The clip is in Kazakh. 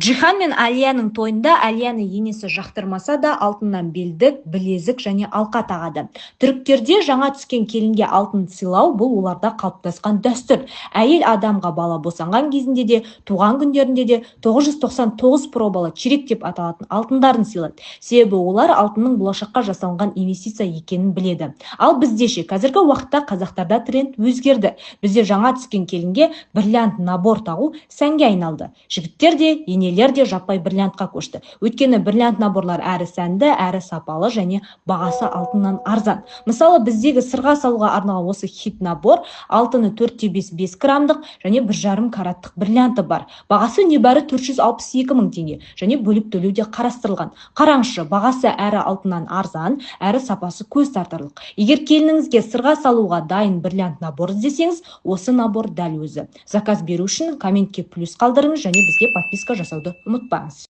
Джихан мен Алияның тойында Алияны енесі жақтырмаса да алтыннан белдік, білезік және алқа тағады. Түріктерде жаңа түскен келінге алтын сыйлау бұл оларда қалыптасқан дәстүр. Әйел адамға бала босанған кезінде де, туған күндерінде де 999 пробалы чирек деп аталатын алтындарын сыйлайды. Себебі олар алтынның болашаққа жасалынған инвестиция екенін біледі. Ал бізде қазіргі уақытта қазақтарда тренд өзгерді. Бізде жаңа түскен келінге бриллиант набор тағу сәнге айналды. Жігіттер де, енелер де жаппай бриллиантқа көшті. Өйткені бриллиант наборлар әрі сәнді, әрі сапалы және бағасы алтыннан арзан. Мысалы, біздегі сырға салуға арналған осы хит набор алтыны 4,5 грамдық және 1,5 караттық бриллианты бар. Бағасы небәрі 462 мың теңге және бөліп төлеу де қарастырылған. Қараңызшы, бағасы әрі алтыннан арзан, әрі сапасы көз тартарлық. Егер келініңізге сырға салуға дайын бриллиант набор іздесеңіз, осы набор дәл өзі. Заказ беру үшін комментке плюс қалдырыңыз және бізге подписка жасауды ұмытпаңыз.